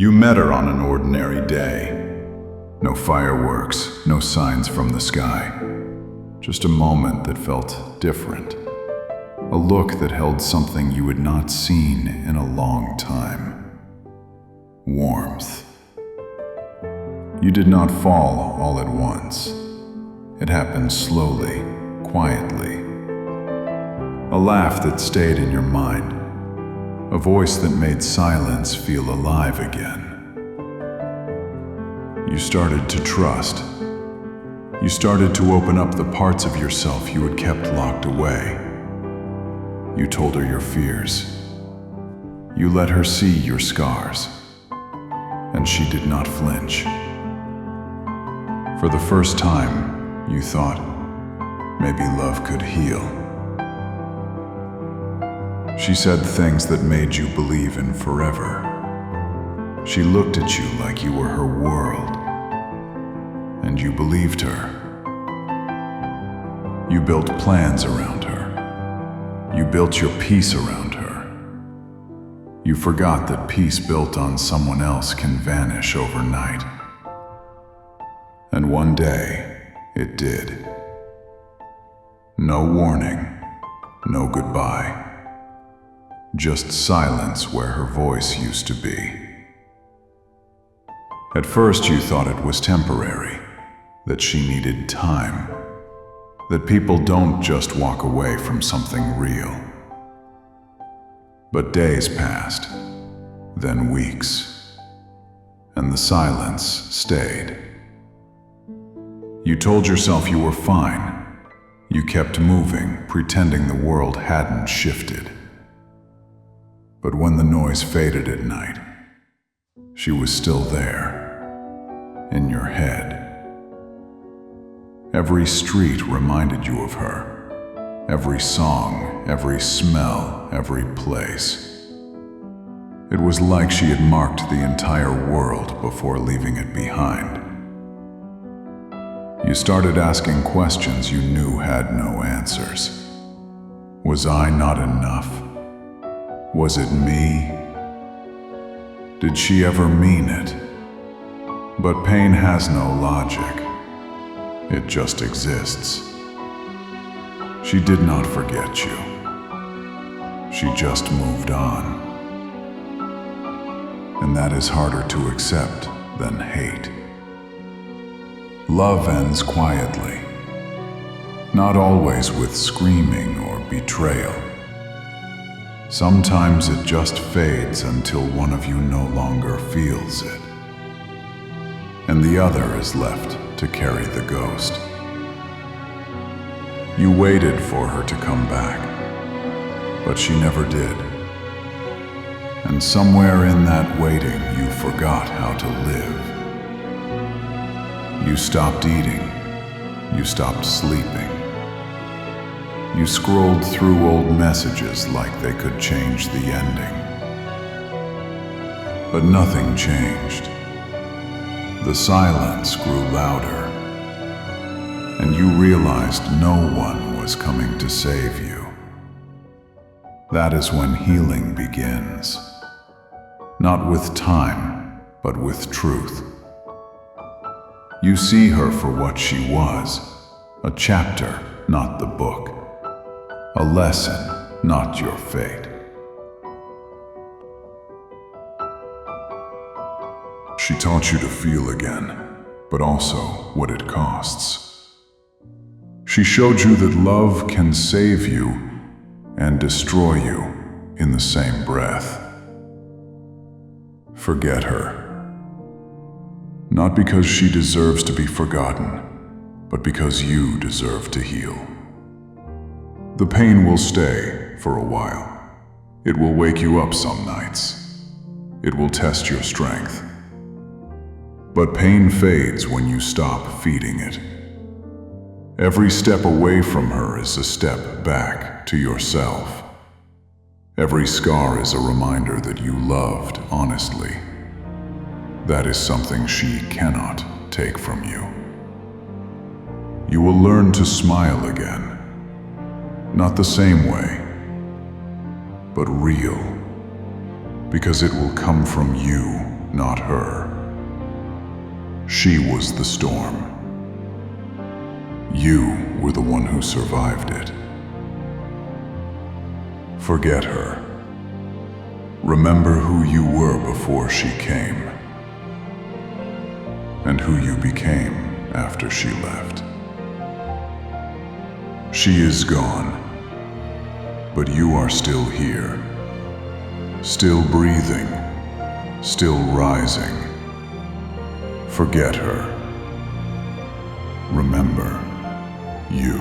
You met her on an ordinary day. No fireworks, no signs from the sky. Just a moment that felt different. A look that held something you had not seen in a long time. Warmth. You did not fall all at once. It happened slowly, quietly. A laugh that stayed in your mind. A voice that made silence feel alive again. You started to trust. You started to open up the parts of yourself you had kept locked away. You told her your fears. You let her see your scars. And she did not flinch. For the first time, you thought, maybe love could heal. She said things that made you believe in forever. She looked at you like you were her world. And you believed her. You built plans around her. You built your peace around her. You forgot that peace built on someone else can vanish overnight. And one day, it did. No warning, no goodbye. Just silence where her voice used to be. At first you thought it was temporary, that she needed time, that people don't just walk away from something real. But days passed, then weeks, and the silence stayed. You told yourself you were fine. You kept moving, pretending the world hadn't shifted. But when the noise faded at night, she was still there, in your head. Every street reminded you of her. Every song, every smell, every place. It was like she had marked the entire world before leaving it behind. You started asking questions you knew had no answers. Was I not enough? Was it me? Did she ever mean it? But pain has no logic. It just exists. She did not forget you. She just moved on. And that is harder to accept than hate. Love ends quietly, not always with screaming or betrayal. Sometimes it just fades until one of you no longer feels it, and the other is left to carry the ghost. You waited for her to come back, but she never did. And somewhere in that waiting, you forgot how to live. You stopped eating. You stopped sleeping. You scrolled through old messages like they could change the ending. But nothing changed. The silence grew louder, and you realized no one was coming to save you. That is when healing begins. Not with time, but with truth. You see her for what she was, a chapter, not the book. A lesson, not your fate. She taught you to feel again, but also what it costs. She showed you that love can save you and destroy you in the same breath. Forget her. Not because she deserves to be forgotten, but because you deserve to heal. The pain will stay for a while. It will wake you up some nights. It will test your strength. But pain fades when you stop feeding it. Every step away from her is a step back to yourself. Every scar is a reminder that you loved honestly. That is something she cannot take from you. You will learn to smile again. Not the same way, but real, because it will come from you, not her. She was the storm. You were the one who survived it. Forget her. Remember who you were before she came, and who you became after she left. She is gone, but you are still here, still breathing, still rising. Forget her. Remember you.